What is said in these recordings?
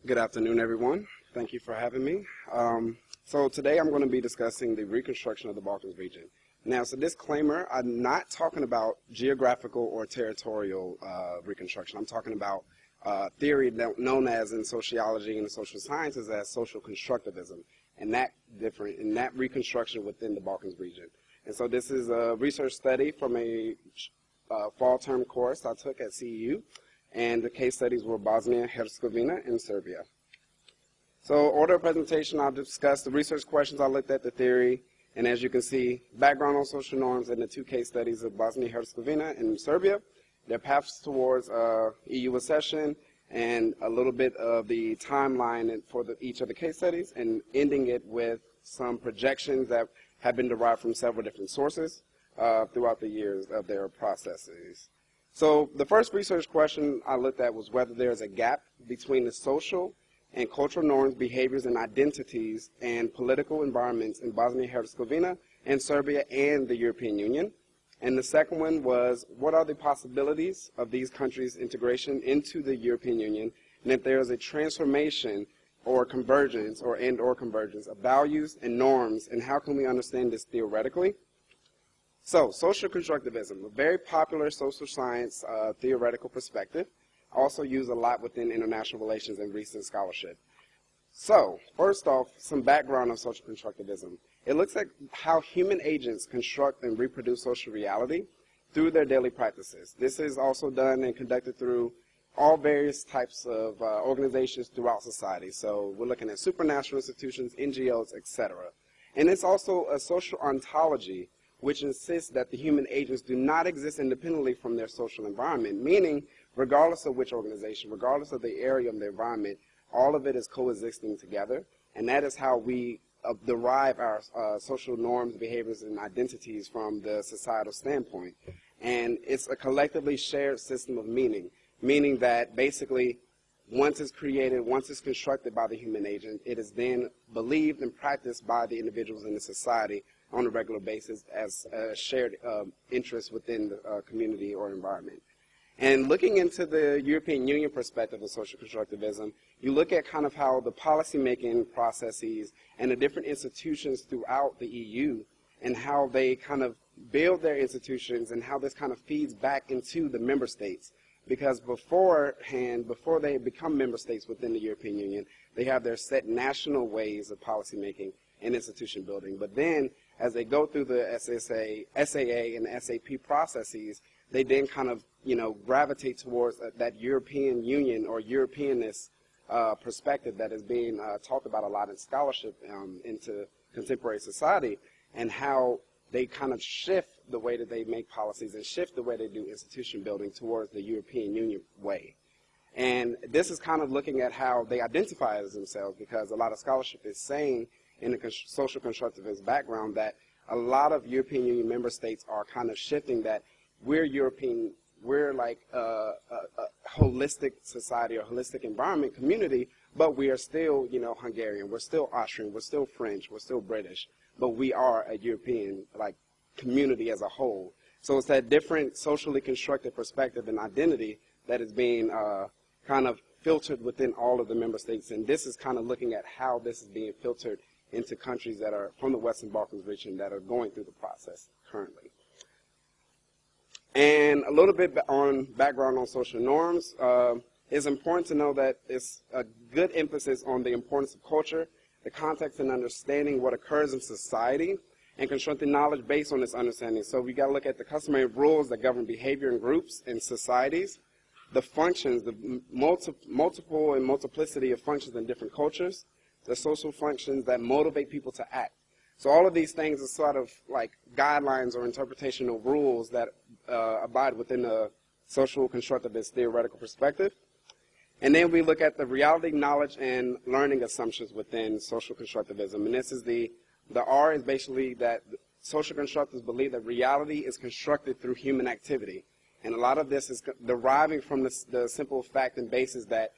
Good afternoon, everyone. Thank you for having me. So today I'm going to be discussing the reconstruction of the Balkans region. Now, so disclaimer, I'm not talking about geographical or territorial reconstruction. I'm talking about theory known as in sociology and the social sciences as social constructivism, and that reconstruction within the Balkans region. And so this is a research study from a fall term course I took at CEU. And the case studies were Bosnia, Herzegovina, and Serbia. So order of presentation, I'll discuss the research questions I looked at, the theory, and as you can see, background on social norms in the two case studies of Bosnia, Herzegovina, and Serbia, their paths towards EU accession, and a little bit of the timeline for each of the case studies, and ending it with some projections that have been derived from several different sources throughout the years of their processes. So the first research question I looked at was whether there is a gap between the social and cultural norms, behaviors, and identities and political environments in Bosnia-Herzegovina and Serbia and the European Union. And the second one was, what are the possibilities of these countries' integration into the European Union, and if there is a transformation or convergence or convergence of values and norms, and how can we understand this theoretically? So, social constructivism, a very popular social science theoretical perspective, also used a lot within international relations and recent scholarship. So, first off, some background on social constructivism. It looks at how human agents construct and reproduce social reality through their daily practices. This is also done and conducted through all various types of organizations throughout society. So, we're looking at supranational institutions, NGOs, etc. And it's also a social ontology, which insists that the human agents do not exist independently from their social environment, meaning regardless of which organization, regardless of the area of the environment, all of it is coexisting together, and that is how we derive our social norms, behaviors, and identities from the societal standpoint. And it's a collectively shared system of meaning, meaning that basically once it's created, once it's constructed by the human agent, it is then believed and practiced by the individuals in the society on a regular basis as a shared interest within the community or environment. And looking into the European Union perspective of social constructivism, you look at kind of how the policy-making processes and the different institutions throughout the EU and how they kind of build their institutions and how this kind of feeds back into the member states. Because beforehand, before they become member states within the European Union, they have their set national ways of policy-making and institution building. But then, as they go through the SAA and the SAP processes, they then kind of, gravitate towards that European Union or Europeanness perspective that is being talked about a lot in scholarship into contemporary society, and how they kind of shift the way that they make policies and shift the way they do institution building towards the European Union way. And this is kind of looking at how they identify as themselves, because a lot of scholarship is saying in a social constructivist background that a lot of European Union member states are kind of shifting that we're European, we're like a holistic society or holistic environment community, but we are still, Hungarian, we're still Austrian, we're still French, we're still British, but we are a European like community as a whole. So it's that different socially constructed perspective and identity that is being kind of filtered within all of the member states, and this is kind of looking at how this is being filtered into countries that are from the Western Balkans region that are going through the process currently. And a little bit on background on social norms. It's important to know that it's a good emphasis on the importance of culture, the context and understanding what occurs in society, and constructing knowledge based on this understanding. So we got to look at the customary rules that govern behavior in groups and societies, the functions, the multiple and multiplicity of functions in different cultures, the social functions that motivate people to act. So all of these things are sort of like guidelines or interpretational rules that abide within the social constructivist theoretical perspective. And then we look at the reality, knowledge, and learning assumptions within social constructivism. And this is the R is basically that social constructivists believe that reality is constructed through human activity. And a lot of this is deriving from the simple fact and basis that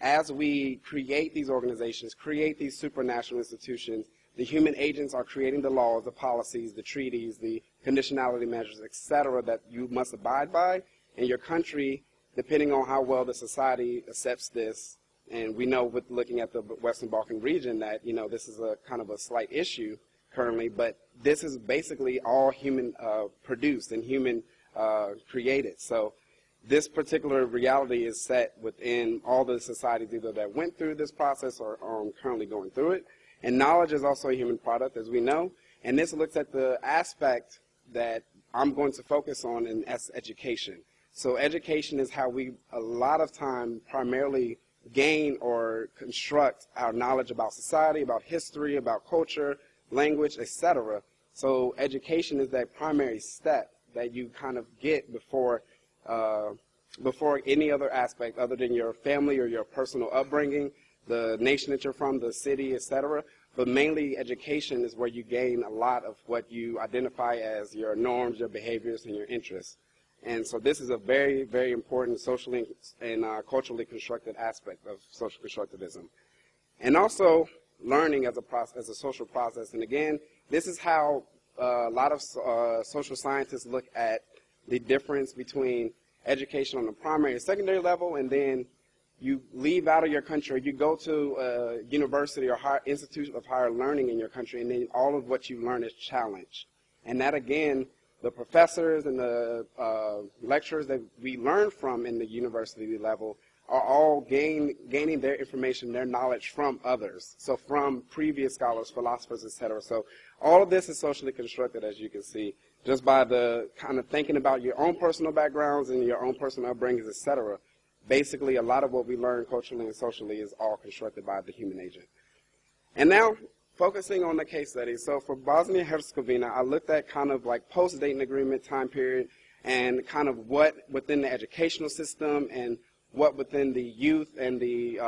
as we create these organizations, create these supranational institutions, the human agents are creating the laws, the policies, the treaties, the conditionality measures, etc., that you must abide by. And your country, depending on how well the society accepts this, And we know with looking at the Western Balkan region that, this is a kind of a slight issue currently, but this is basically all human produced and human created. So this particular reality is set within all the societies either that went through this process or are currently going through it. And knowledge is also a human product, as we know. And this looks at the aspect that I'm going to focus on, and that's education. So education is how we, a lot of time, primarily gain or construct our knowledge about society, about history, about culture, language, etc. So education is that primary step that you kind of get before any other aspect other than your family or your personal upbringing, the nation that you're from, the city, etc. But mainly education is where you gain a lot of what you identify as your norms, your behaviors, and your interests. And so this is a very, very important socially and culturally constructed aspect of social constructivism. And also learning as a social process. And again, this is how a lot of social scientists look at the difference between education on the primary and secondary level, and then you leave out of your country, you go to a university or higher institute of higher learning in your country, and then all of what you learn is challenged. And that, again, the professors and the lecturers that we learn from in the university level are all gaining their information, their knowledge from others. So from previous scholars, philosophers, etc. So all of this is socially constructed, as you can see, just by the kind of thinking about your own personal backgrounds and your own personal upbringings, etc. Basically, a lot of what we learn culturally and socially is all constructed by the human agent. And now, focusing on the case study. So for Bosnia and Herzegovina, I looked at kind of like post-Dayton Agreement time period and kind of what within the educational system and what within the youth and the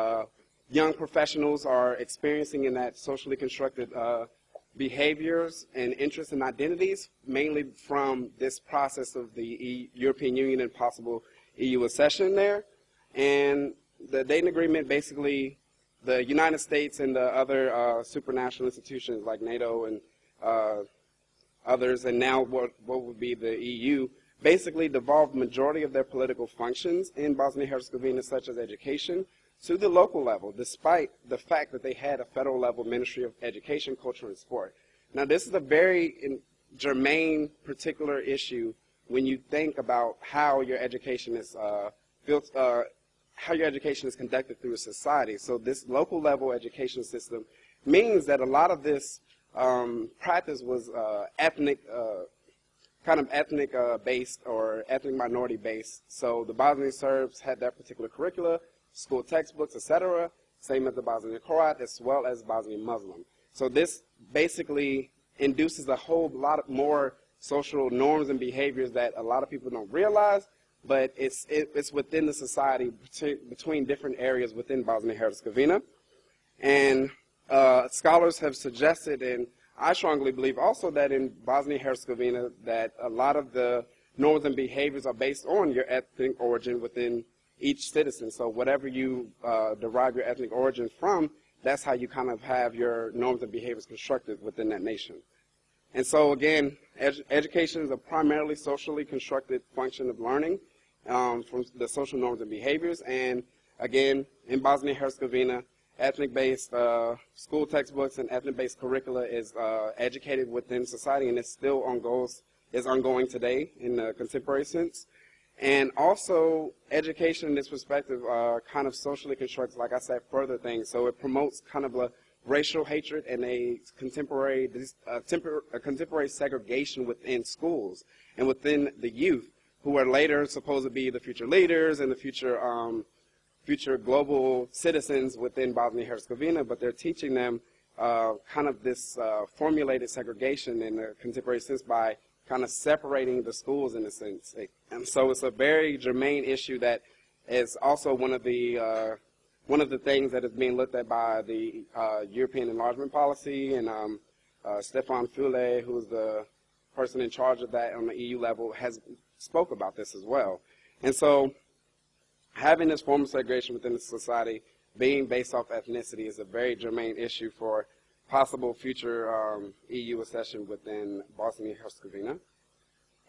young professionals are experiencing in that socially constructed behaviors and interests and identities, mainly from this process of the European Union and possible EU accession there. And the Dayton Agreement, basically, the United States and the other supranational institutions like NATO and others, and now what would be the EU, basically devolved the majority of their political functions in Bosnia and Herzegovina, such as education, to the local level, despite the fact that they had a federal level Ministry of Education, Culture, and Sport. Now, this is a very germane particular issue when you think about how your education is conducted through a society. So this local level education system means that a lot of this practice was ethnic based or ethnic minority based. So the Bosnian Serbs had their particular curricula, school textbooks, etc. Same as the Bosnian Croat, as well as Bosnian Muslim. So this basically induces a whole lot more social norms and behaviors that a lot of people don't realize, but it's within the society between different areas within Bosnia and Herzegovina. And scholars have suggested, and I strongly believe also, that in Bosnia and Herzegovina that a lot of the norms and behaviors are based on your ethnic origin within each citizen. So whatever you derive your ethnic origin from, that's how you kind of have your norms and behaviors constructed within that nation. And so again, education is a primarily socially constructed function of learning from the social norms and behaviors. And again, in Bosnia and Herzegovina, ethnic-based school textbooks and ethnic-based curricula is educated within society, and it's still ongoing today in the contemporary sense. And also, education in this perspective kind of socially constructs, like I said, further things. So it promotes kind of a racial hatred and a contemporary segregation within schools and within the youth, who are later supposed to be the future leaders and the future global citizens within Bosnia and Herzegovina, but they're teaching them kind of this formulated segregation in the contemporary sense by kind of separating the schools in a sense. And so it's a very germane issue that is also one of the things that is being looked at by the European enlargement policy, and Stefan Füle, who is the person in charge of that on the EU level, has spoke about this as well. And so having this form of segregation within the society being based off ethnicity is a very germane issue for possible future EU accession within Bosnia and Herzegovina.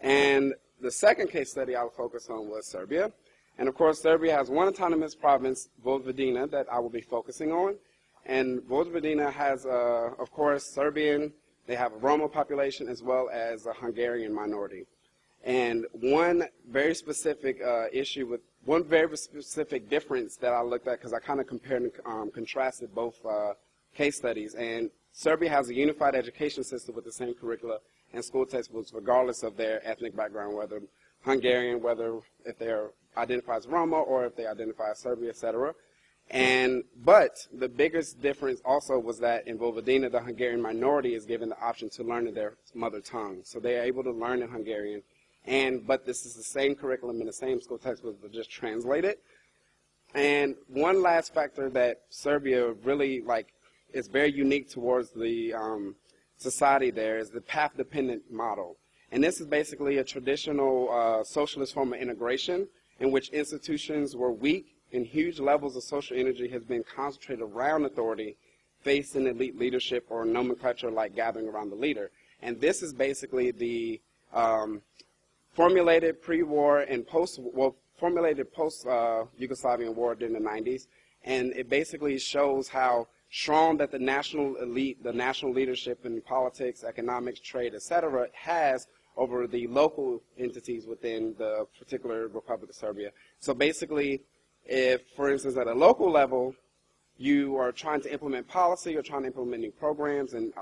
And the second case study I'll focus on was Serbia. And of course, Serbia has one autonomous province, Vojvodina, that I will be focusing on. And Vojvodina has, of course, Serbian, they have a Roma population as well as a Hungarian minority. And one very specific one very specific difference that I looked at, because I kind of compared and contrasted both case studies. And Serbia has a unified education system with the same curricula and school textbooks, regardless of their ethnic background, whether Hungarian, whether if they're identified as Roma or if they identify as Serbia, etc. But the biggest difference also was that in Vojvodina, the Hungarian minority is given the option to learn in their mother tongue. So they are able to learn in Hungarian. But this is the same curriculum in the same school textbooks, but just translated. And one last factor that Serbia really is very unique towards the society there is the path-dependent model. And this is basically a traditional socialist form of integration in which institutions were weak and huge levels of social energy has been concentrated around authority, facing elite leadership or nomenclature like gathering around the leader. And this is basically the formulated pre-war and formulated post-Yugoslavian war during the 90s. And it basically shows how strong that the national elite, the national leadership in politics, economics, trade, etc., has over the local entities within the particular Republic of Serbia. So basically, if, for instance, at a local level, you are trying to implement policy or trying to implement new programs and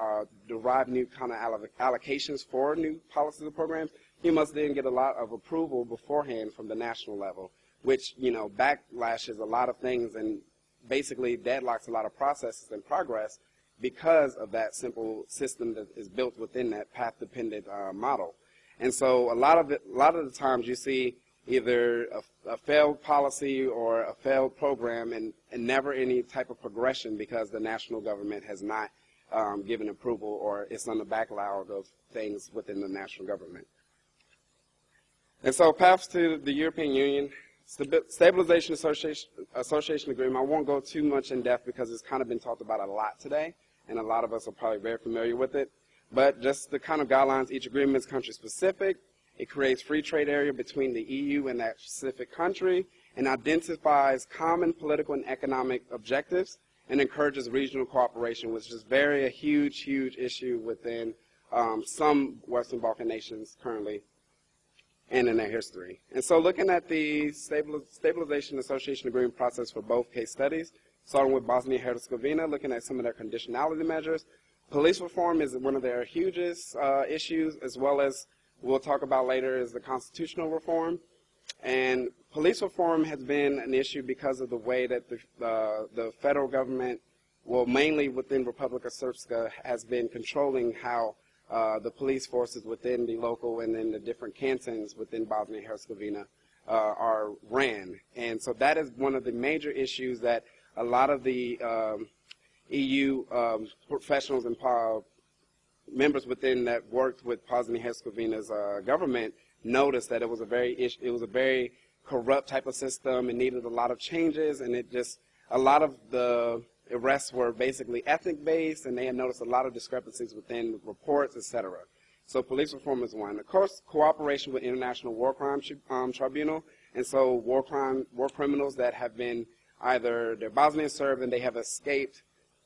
derive new kind of allocations for new policies and programs, you must then get a lot of approval beforehand from the national level, which, backlashes a lot of things and basically deadlocks a lot of processes and progress because of that simple system that is built within that path-dependent model. And so a lot of the times you see either a failed policy or a failed program and never any type of progression because the national government has not given approval or it's on the backlog of things within the national government. And so paths to the European Union, Stabilization Association Agreement, I won't go too much in depth because it's kind of been talked about a lot today, and a lot of us are probably very familiar with it. But just the kind of guidelines, each agreement is country specific. It creates free trade area between the EU and that specific country and identifies common political and economic objectives and encourages regional cooperation, which is a huge, huge issue within some Western Balkan nations currently and in their history. And so looking at the Stabilization Association Agreement process for both case studies, starting with Bosnia and Herzegovina, looking at some of their conditionality measures. Police reform is one of their hugest issues, as well as we'll talk about later is the constitutional reform. And police reform has been an issue because of the way that the federal government, well, mainly within Republika Srpska, has been controlling how the police forces within the local and then the different cantons within Bosnia and Herzegovina are ran. And so that is one of the major issues that a lot of the EU professionals and members within that worked with Bosnia and Herzegovina's government noticed that it was a very corrupt type of system. It needed a lot of changes, and a lot of the arrests were basically ethnic-based, and they had noticed a lot of discrepancies within reports, etc. So police reform is one. Of course, cooperation with International War Crimes Tribunal, and so war criminals that have been either they're Bosnian Serb and they have escaped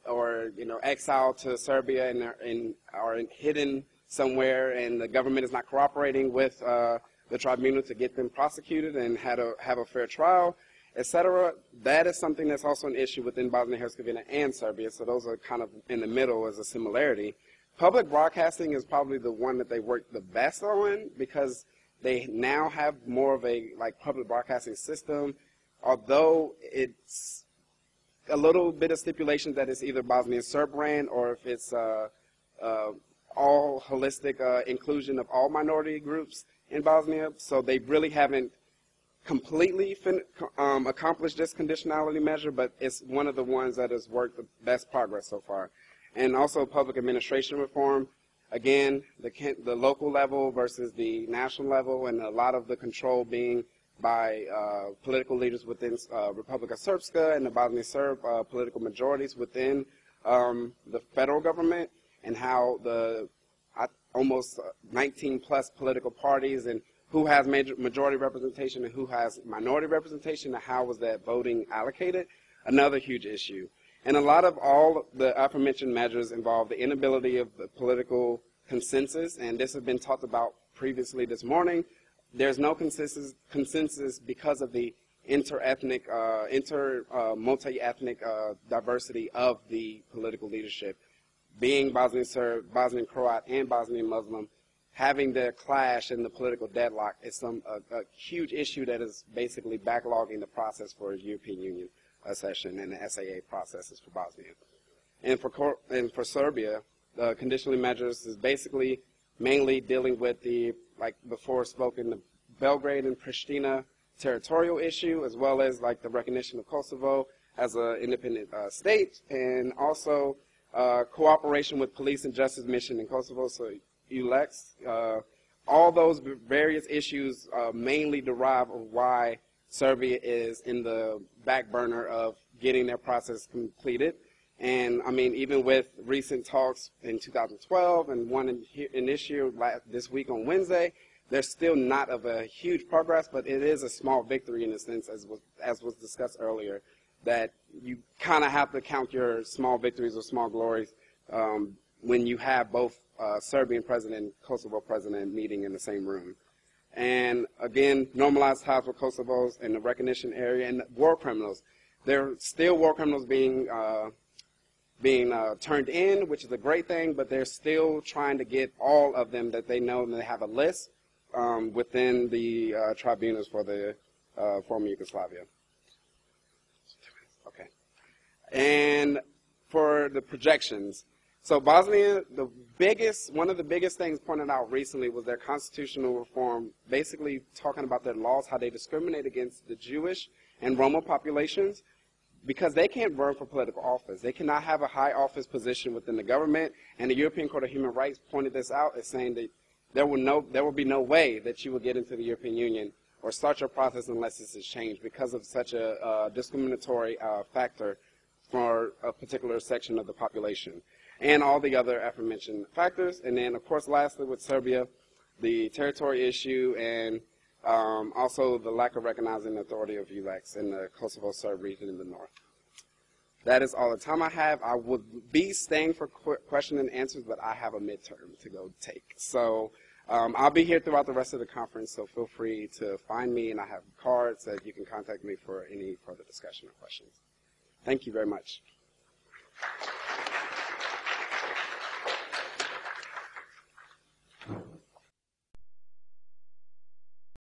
or exiled to Serbia and are hidden somewhere, and the government is not cooperating with the tribunal to get them prosecuted and have a fair trial, etc. That is something that's also an issue within Bosnia and Herzegovina and Serbia, so those are kind of in the middle as a similarity. Public broadcasting is probably the one that they work the best on because they now have more of a public broadcasting system, although it's a little bit of stipulation that it's either Bosnian Serb ran or if it's all holistic inclusion of all minority groups in Bosnia. So they really haven't completely accomplished this conditionality measure, but it's one of the ones that has worked the best progress so far. And also public administration reform. Again, the local level versus the national level, and a lot of the control being by political leaders within Republika Srpska and the Bosnian Serb political majorities within the federal government, and how the almost 19 plus political parties and who has majority representation and who has minority representation, and how was that voting allocated? Another huge issue. And a lot of all the aforementioned measures involve the inability of the political consensus, and this has been talked about previously this morning. There's no consensus because of the multi-ethnic diversity of the political leadership. Being Bosnian Serb, Bosnian Croat, and Bosnian Muslim, having the clash and the political deadlock is a huge issue that is basically backlogging the process for European Union accession and the SAA processes for Bosnia. And for Serbia, the conditional measures is basically mainly dealing with the, like before spoken, the Belgrade and Pristina territorial issue, as well as like the recognition of Kosovo as an independent state, and also cooperation with police and justice mission in Kosovo, so EULEX. All those various issues mainly derive of why Serbia is in the back burner of getting their process completed. And I mean, even with recent talks in 2012 and one in this year, this week on Wednesday, there's still not of a huge progress, but it is a small victory in a sense, as was discussed earlier, that you kind of have to count your small victories or small glories when you have both Serbian president and Kosovo president meeting in the same room. And again, normalized ties with Kosovos in the recognition area, and war criminals. There are still war criminals being turned in, which is a great thing, but they're still trying to get all of them that they know, and they have a list within the tribunals for the former Yugoslavia. Okay. And for the projections, so Bosnia, one of the biggest things pointed out recently was their constitutional reform, basically talking about their laws, how they discriminate against the Jewish and Roma populations, because they can't run for political office. They cannot have a high office position within the government, and the European Court of Human Rights pointed this out as saying that there will be no way that you will get into the European Union or start your process unless this is changed because of such a discriminatory factor for a particular section of the population, and all the other aforementioned factors. And then, of course, lastly, with Serbia, the territory issue and also the lack of recognizing the authority of EULEX in the Kosovo Serb region in the north. That is all the time I have. I would be staying for question and answers, but I have a midterm to go take. So I'll be here throughout the rest of the conference, so feel free to find me, and I have cards that you can contact me for any further discussion or questions. Thank you very much.